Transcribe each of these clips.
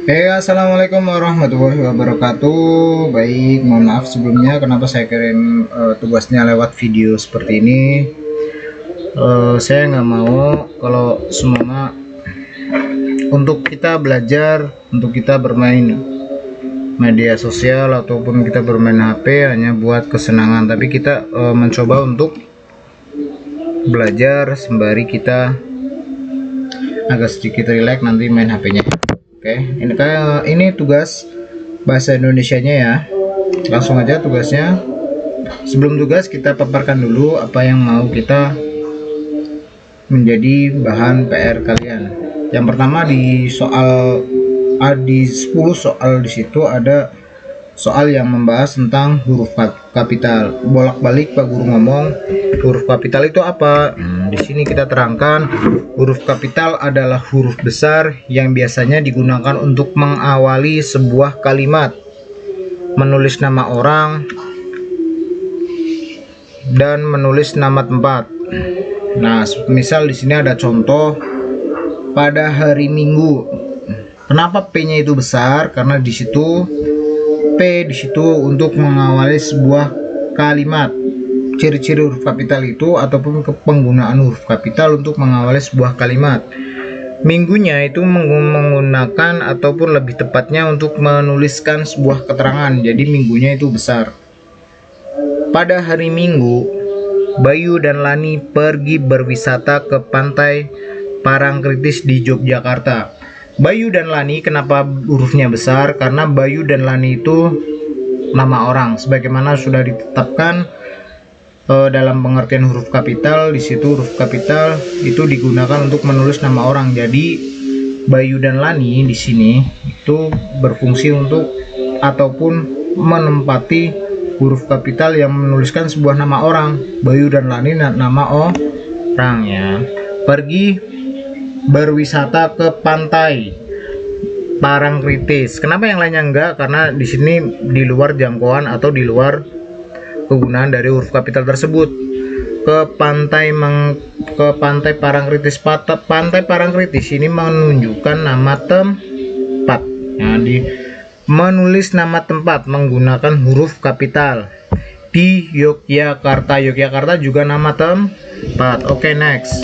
Assalamualaikum warahmatullahi wabarakatuh. Baik, mohon maaf sebelumnya kenapa saya kirim tugasnya lewat video seperti ini. Saya nggak mau kalau semua untuk kita belajar, untuk kita bermain media sosial ataupun kita bermain HP hanya buat kesenangan, tapi kita mencoba untuk belajar sembari kita agak sedikit rileks nanti main HP-nya. Oke, ini tugas bahasa Indonesianya ya. Langsung aja tugasnya. Sebelum tugas kita paparkan dulu apa yang mau kita menjadi bahan PR kalian. Yang pertama di di 10 soal di situ ada soal yang membahas tentang huruf kapital. Bolak-balik Pak Guru ngomong huruf kapital itu apa? Di sini kita terangkan huruf kapital adalah huruf besar yang biasanya digunakan untuk mengawali sebuah kalimat, menulis nama orang, dan menulis nama tempat. Nah, misal di sini ada contoh pada hari Minggu. Kenapa P-nya itu besar? Karena di situ P di situ untuk mengawali sebuah kalimat. Ciri-ciri huruf kapital itu ataupun penggunaan huruf kapital untuk mengawali sebuah kalimat. Minggunya itu menggunakan ataupun lebih tepatnya untuk menuliskan sebuah keterangan. Jadi minggunya itu besar. Pada hari Minggu, Bayu dan Lani pergi berwisata ke pantai Parangtritis di Yogyakarta. Bayu dan Lani kenapa hurufnya besar? Karena Bayu dan Lani itu nama orang, sebagaimana sudah ditetapkan dalam pengertian huruf kapital. Di situ huruf kapital itu digunakan untuk menulis nama orang. Jadi Bayu dan Lani di sini itu berfungsi untuk ataupun menempati huruf kapital yang menuliskan sebuah nama orang. Bayu dan Lani nama orang ya. Pergi berwisata ke pantai Parangtritis. Kenapa yang lainnya enggak? Karena di sini di luar jangkauan atau di luar kegunaan dari huruf kapital tersebut. Ke pantai Parangtritis. Pantai Parangtritis ini menunjukkan nama tempat. Nah, menulis nama tempat menggunakan huruf kapital. Di Yogyakarta. Yogyakarta juga nama tempat. Oke, next.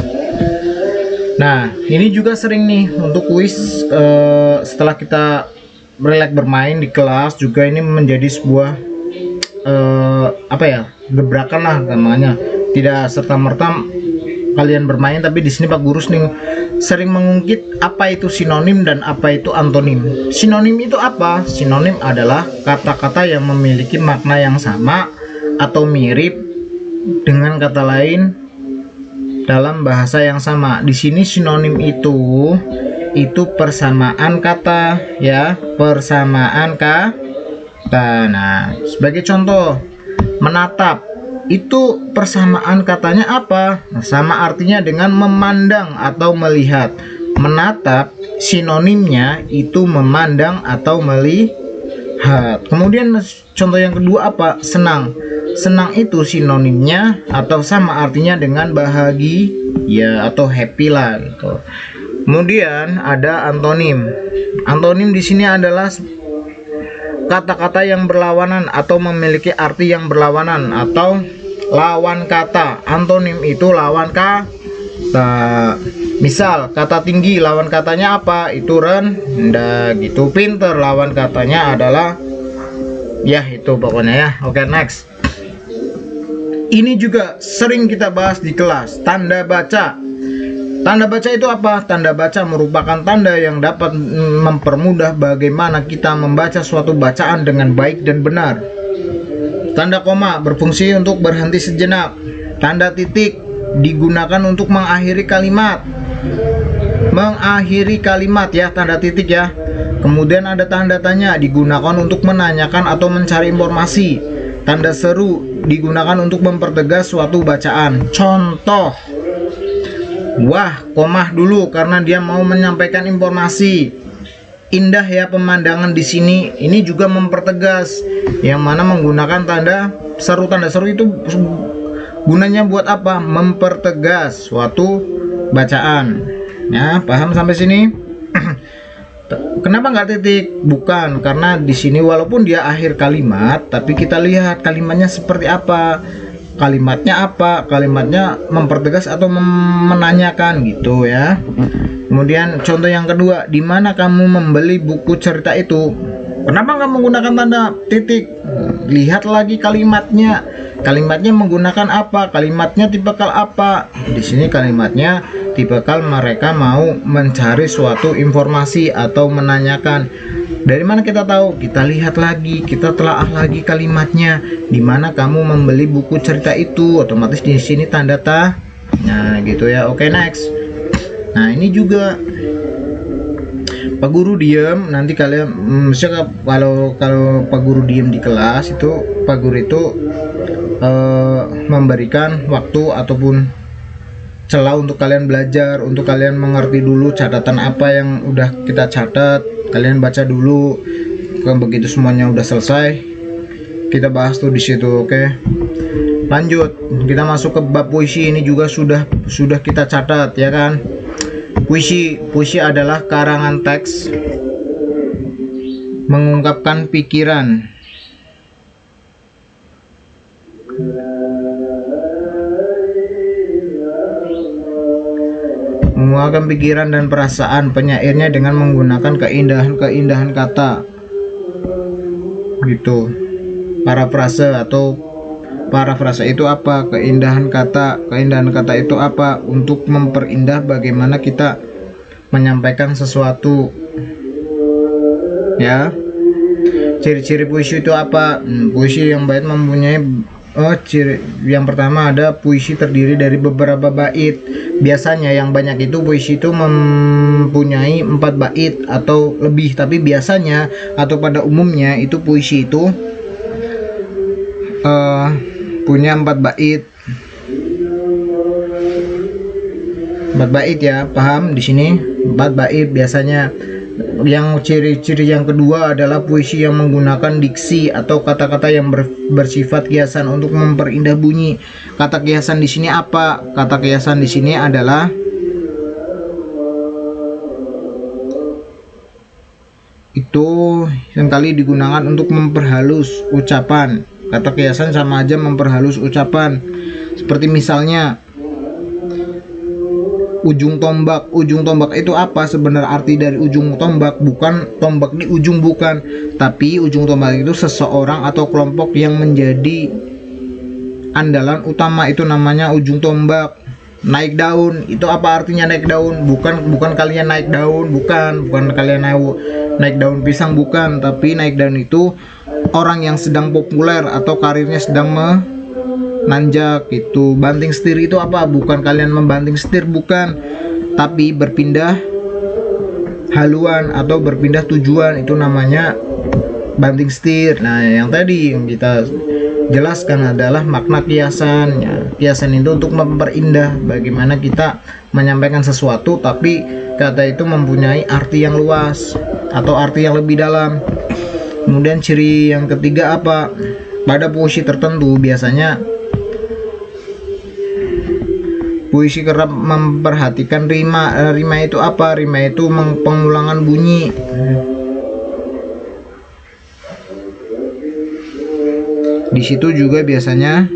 Nah, ini juga sering nih untuk kuis setelah kita relax bermain di kelas juga ini menjadi sebuah gebrakan lah namanya. Tidak serta-merta kalian bermain, tapi di sini Pak Guru nih sering mengungkit apa itu sinonim dan apa itu antonim. Sinonim itu apa? Sinonim adalah kata-kata yang memiliki makna yang sama atau mirip dengan kata lain dalam bahasa yang sama. Di sini sinonim itu persamaan kata ya, persamaan kata. Nah, sebagai contoh, menatap itu persamaan katanya apa? Sama artinya dengan memandang atau melihat. Menatap sinonimnya itu memandang atau melihat. Kemudian contoh yang kedua apa? Senang. Senang itu sinonimnya atau sama artinya dengan bahagia atau happy lah gitu. Kemudian ada antonim. Antonim di sini adalah kata-kata yang berlawanan atau memiliki arti yang berlawanan atau lawan kata. Antonim itu lawan kata. Misal kata tinggi lawan katanya apa? Itu rendah gitu. Pinter lawan katanya adalah ya itu pokoknya ya. Oke, next. Ini juga sering kita bahas di kelas, tanda baca. Tanda baca itu apa? Tanda baca merupakan tanda yang dapat mempermudah bagaimana kita membaca suatu bacaan dengan baik dan benar. Tanda koma berfungsi untuk berhenti sejenak. Tanda titik digunakan untuk mengakhiri kalimat. Mengakhiri kalimat ya, tanda titik ya. Kemudian ada tanda tanya digunakan untuk menanyakan atau mencari informasi. Tanda seru digunakan untuk mempertegas suatu bacaan. Contoh, wah, komah dulu karena dia mau menyampaikan informasi. Indah ya pemandangan di sini. Ini juga mempertegas, yang mana menggunakan tanda seru. Tanda seru itu gunanya buat apa? Mempertegas suatu bacaan. Ya, paham sampai sini? Kenapa nggak titik? Bukan, karena di sini walaupun dia akhir kalimat, tapi kita lihat kalimatnya seperti apa. Kalimatnya apa? Kalimatnya mempertegas atau menanyakan gitu ya. Kemudian contoh yang kedua, di mana kamu membeli buku cerita itu? Kenapa nggak menggunakan tanda titik? Lihat lagi kalimatnya. Kalimatnya menggunakan apa? Kalimatnya tipikal apa? Di sini kalimatnya tipikal mereka mau mencari suatu informasi atau menanyakan. Dari mana kita tahu? Kita lihat lagi, kita telaah lagi kalimatnya. Di mana kamu membeli buku cerita itu? Otomatis di sini tanda tanya gitu ya. Oke, next. Nah, ini juga Pak Guru diem, nanti kalian misalnya kalau Pak Guru diem di kelas itu Pak Guru itu memberikan waktu ataupun celah untuk kalian belajar, untuk kalian mengerti dulu catatan apa yang udah kita catat, kalian baca dulu. Begitu semuanya udah selesai, kita bahas tuh di situ. Oke. Lanjut, kita masuk ke bab puisi. Ini juga sudah kita catat ya kan. Puisi adalah karangan teks mengungkapkan pikiran, dan perasaan penyairnya dengan menggunakan keindahan kata gitu. Parafrase itu apa? Keindahan kata itu apa? Untuk memperindah bagaimana kita menyampaikan sesuatu ya. Ciri-ciri puisi itu apa? Puisi yang baik mempunyai ciri yang pertama ada puisi terdiri dari beberapa bait. Biasanya yang banyak itu puisi itu mempunyai 4 bait atau lebih, tapi biasanya atau pada umumnya itu puisi itu punya 4 bait. 4 bait ya, paham di sini? 4 bait biasanya. Yang ciri-ciri yang kedua adalah puisi yang menggunakan diksi atau kata-kata yang bersifat kiasan untuk memperindah bunyi. Kata kiasan di sini apa? Kata kiasan di sini adalah itu yang kali digunakan untuk memperhalus ucapan. Kata kiasan sama aja memperhalus ucapan. Seperti misalnya ujung tombak. Ujung tombak itu apa? Sebenarnya arti dari ujung tombak bukan tombak di ujung, bukan, tapi ujung tombak itu seseorang atau kelompok yang menjadi andalan utama, itu namanya ujung tombak. Naik daun itu apa artinya? Naik daun bukan kalian naik daun, bukan kalian naik daun pisang, bukan, tapi naik daun itu orang yang sedang populer atau karirnya sedang menanjak itu. Banting setir itu apa? Bukan kalian membanting setir, bukan, tapi berpindah haluan atau berpindah tujuan, itu namanya banting setir. Nah, yang tadi yang kita jelaskan adalah makna kiasan ya. Kiasan itu untuk memperindah bagaimana kita menyampaikan sesuatu, tapi kata itu mempunyai arti yang luas atau arti yang lebih dalam. Kemudian ciri yang ketiga apa? Pada puisi tertentu biasanya puisi kerap memperhatikan rima. Rima itu apa? Rima itu pengulangan bunyi. Di situ juga biasanya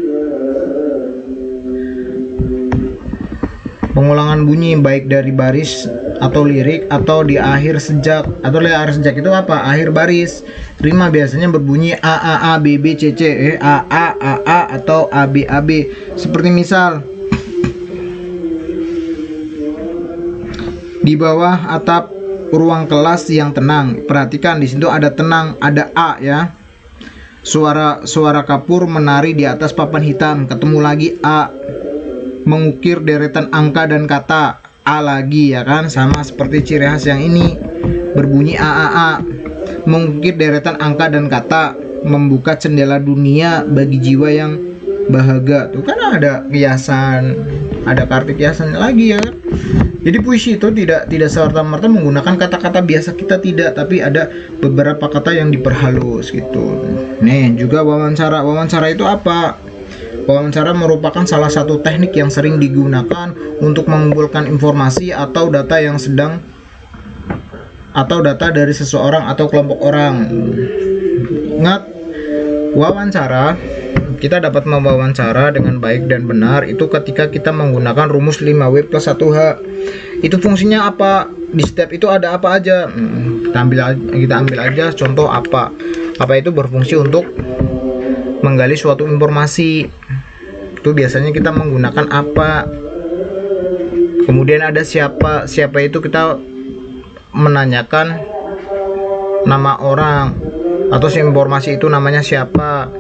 pengulangan bunyi baik dari baris atau lirik atau di akhir sejak. Atau di akhir sejak itu apa? Akhir baris. Rima biasanya berbunyi a a a b b c c a a atau a b a b. Seperti misal di bawah atap ruang kelas yang tenang. Perhatikan di situ ada tenang, ada a ya. Suara kapur menari di atas papan hitam. Ketemu lagi a. Mengukir deretan angka dan kata, a lagi ya kan, sama seperti ciri khas yang ini berbunyi a. Mengukir deretan angka dan kata, membuka jendela dunia bagi jiwa yang bahagia. Tuh kan ada kiasan, ada arti kiasan lagi ya kan. Jadi puisi itu tidak serta-merta menggunakan kata-kata biasa kita, tidak, tapi ada beberapa kata yang diperhalus gitu. Nih juga wawancara. Wawancara itu apa? Wawancara merupakan salah satu teknik yang sering digunakan untuk mengumpulkan informasi atau data yang sedang atau data dari seseorang atau kelompok orang. Ingat, wawancara, kita dapat mewawancara dengan baik dan benar itu ketika kita menggunakan rumus 5W plus 1H. Itu fungsinya apa? Di step itu ada apa aja? Kita ambil aja contoh apa. Apa itu berfungsi untuk menggali suatu informasi. Itu biasanya kita menggunakan apa. Kemudian ada siapa. Siapa itu kita menanyakan nama orang atau informasi itu namanya siapa.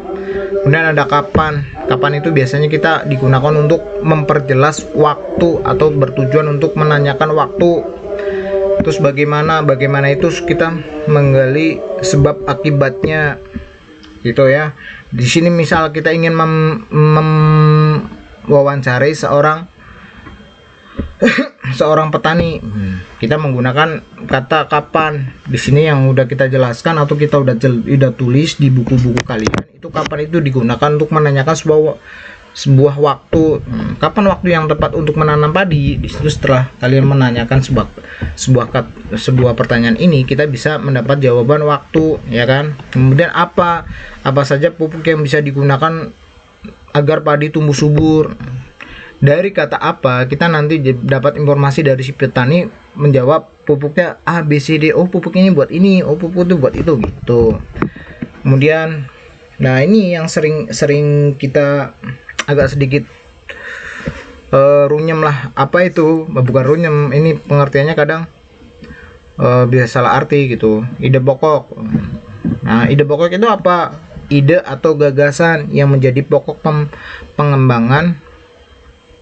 Kemudian ada kapan. Kapan itu biasanya kita digunakan untuk memperjelas waktu atau bertujuan untuk menanyakan waktu. Terus bagaimana itu kita menggali sebab akibatnya gitu ya. Di sini misal kita ingin mewawancarai seorang petani, kita menggunakan kata kapan. Di sini yang udah kita jelaskan atau kita udah tulis di buku-buku kalian, itu kapan itu digunakan untuk menanyakan sebuah waktu. Kapan waktu yang tepat untuk menanam padi? Di situ setelah kalian menanyakan sebuah pertanyaan ini, kita bisa mendapat jawaban waktu, ya kan? Kemudian apa saja pupuk yang bisa digunakan agar padi tumbuh subur. Dari kata apa kita nanti dapat informasi dari si petani menjawab pupuknya A, B, C, D. Oh, pupuk ini buat ini, oh pupuk itu buat itu gitu. Kemudian nah ini yang sering kita agak sedikit runyem lah. Apa itu? Bukan runyem, ini pengertiannya kadang bisa salah arti gitu. Ide pokok. Nah, ide pokok itu apa? Ide atau gagasan yang menjadi pokok pengembangan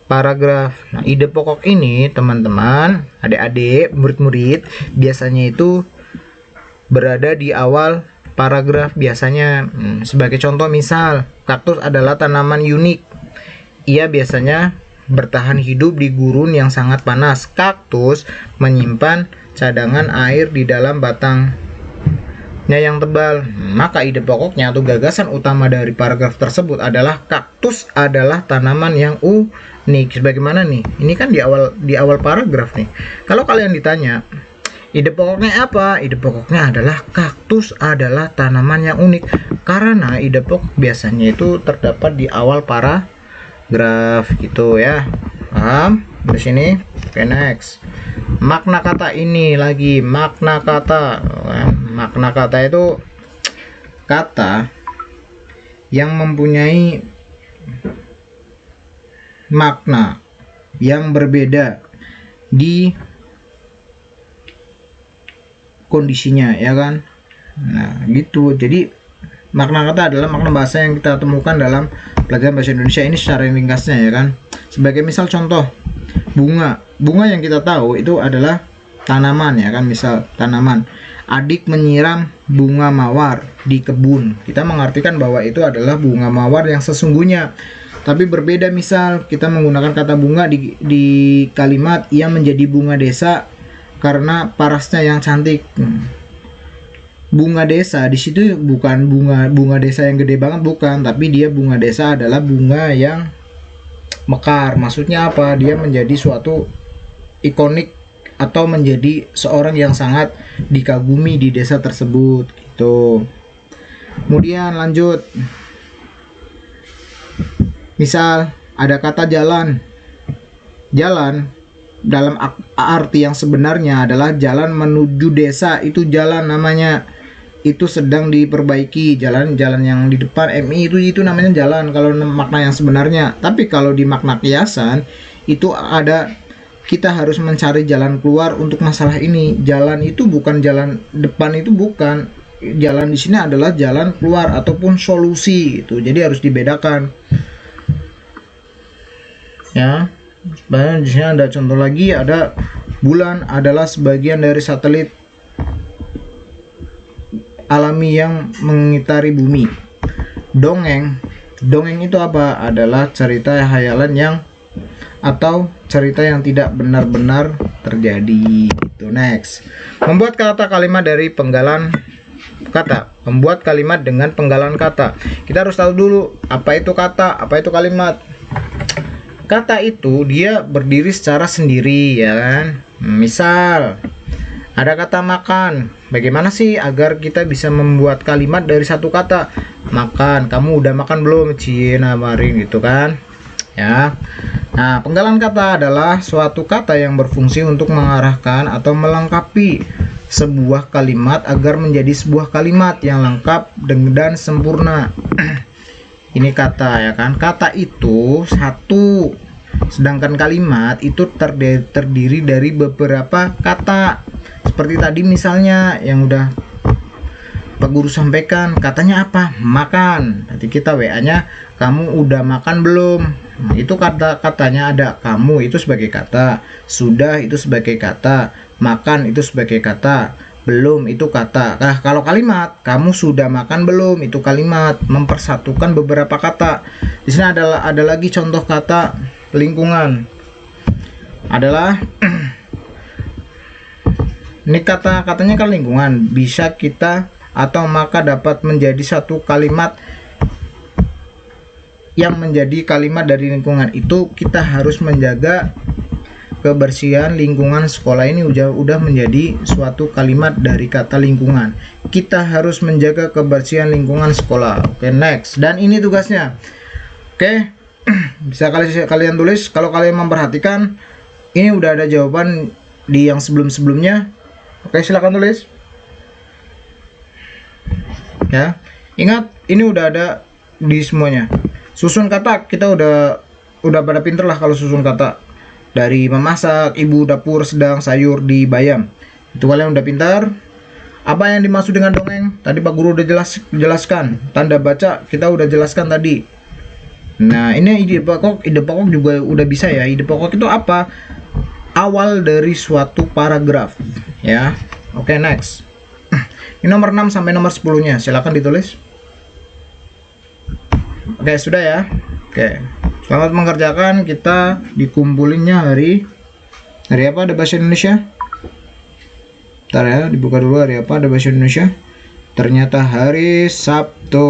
paragraf. Nah, ide pokok ini teman-teman, adik-adik, murid-murid, biasanya itu berada di awal paragraf biasanya. Sebagai contoh misal, kaktus adalah tanaman unik. Ia biasanya bertahan hidup di gurun yang sangat panas. Kaktus menyimpan cadangan air di dalam batangnya yang tebal. Maka ide pokoknya atau gagasan utama dari paragraf tersebut adalah kaktus adalah tanaman yang unik. Sebagaimana nih, ini kan di awal paragraf nih. Kalau kalian ditanya ide pokoknya apa? Ide pokoknya adalah kaktus adalah tanaman yang unik. Karena ide pokok biasanya itu terdapat di awal paragraf gitu ya. Paham? Di sini. Oke, next. Makna kata ini lagi, makna kata. Makna kata itu kata yang mempunyai makna yang berbeda di kondisinya, ya kan? Nah, gitu. Jadi makna kata adalah makna bahasa yang kita temukan dalam pelajaran bahasa Indonesia ini secara ringkasnya, ya kan? Sebagai misal contoh, bunga yang kita tahu itu adalah tanaman, ya kan? Misal tanaman, adik menyiram bunga mawar di kebun. Kita mengartikan bahwa itu adalah bunga mawar yang sesungguhnya. Tapi berbeda misal kita menggunakan kata bunga di kalimat ia menjadi bunga desa karena parasnya yang cantik. Bunga desa di situ bukan bunga desa yang gede banget, bukan, tapi dia bunga desa adalah bunga yang mekar. Maksudnya apa? Dia menjadi suatu ikonik atau menjadi seorang yang sangat dikagumi di desa tersebut gitu. Kemudian lanjut. Misal ada kata jalan. Jalan dalam arti yang sebenarnya adalah jalan menuju desa, itu jalan namanya. Itu sedang diperbaiki, jalan yang di depan MI itu namanya jalan kalau makna yang sebenarnya. Tapi kalau di makna kiasan itu ada, kita harus mencari jalan keluar untuk masalah ini. Jalan itu bukan jalan depan, itu bukan. Jalan di sini adalah jalan keluar ataupun solusi gitu. Jadi harus dibedakan. Ya. Di sini ada contoh lagi, ada bulan adalah sebagian dari satelit alami yang mengitari bumi. Dongeng itu apa? Adalah cerita khayalan yang atau cerita yang tidak benar-benar terjadi. Itu next. Membuat kata kalimat dari penggalan kata. Membuat kalimat dengan penggalan kata. Kita harus tahu dulu apa itu kata, apa itu kalimat. Kata itu dia berdiri secara sendiri, ya kan? Misal Ada kata makan. Bagaimana sih agar kita bisa membuat kalimat dari satu kata? Makan. Kamu udah makan belum? Cina maring gitu kan? Ya. Nah, penggalan kata adalah suatu kata yang berfungsi untuk mengarahkan atau melengkapi sebuah kalimat agar menjadi sebuah kalimat yang lengkap dan sempurna. Ini kata ya kan. Kata itu satu. Sedangkan kalimat itu terdiri dari beberapa kata. Seperti tadi misalnya yang udah Pak Guru sampaikan, katanya apa? Makan. Nanti kita WA-nya, kamu udah makan belum? Nah, itu kata-katanya ada. Kamu itu sebagai kata, sudah itu sebagai kata, makan itu sebagai kata, belum itu kata. Nah, kalau kalimat, kamu sudah makan belum? Itu kalimat, mempersatukan beberapa kata. Di sini ada lagi contoh kata lingkungan. Adalah ini katanya kan lingkungan, bisa kita atau maka dapat menjadi satu kalimat yang menjadi kalimat dari lingkungan. Itu kita harus menjaga kebersihan lingkungan sekolah. Ini udah menjadi suatu kalimat dari kata lingkungan. Kita harus menjaga kebersihan lingkungan sekolah. Oke, next. Dan ini tugasnya. Oke, bisa kalian tulis. Kalau kalian memperhatikan, ini udah ada jawaban di yang sebelum-sebelumnya. Oke, silakan tulis. Ya, ingat ini udah ada di semuanya. Susun kata kita udah pada pinter lah kalau susun kata. Dari memasak, ibu dapur sedang sayur di bayam. Itu kalian udah pintar. Apa yang dimaksud dengan dongeng? Tadi Pak Guru udah jelaskan. Tanda baca kita udah jelaskan tadi. Nah, ini ide pokok juga udah bisa ya. Ide pokok itu apa? Awal dari suatu paragraf ya. Oke, next. Ini nomor 6 sampai nomor 10-nya. Silakan ditulis. Oke, sudah ya. Oke. Selamat mengerjakan. Kita dikumpulinnya hari apa? Ada bahasa Indonesia? Bentar ya, dibuka dulu hari apa ada bahasa Indonesia. Ternyata hari Sabtu.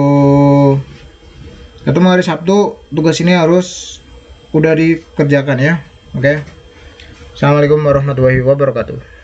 Ketemu hari Sabtu, tugas ini harus udah dikerjakan ya. Oke. Assalamualaikum warahmatullahi wabarakatuh.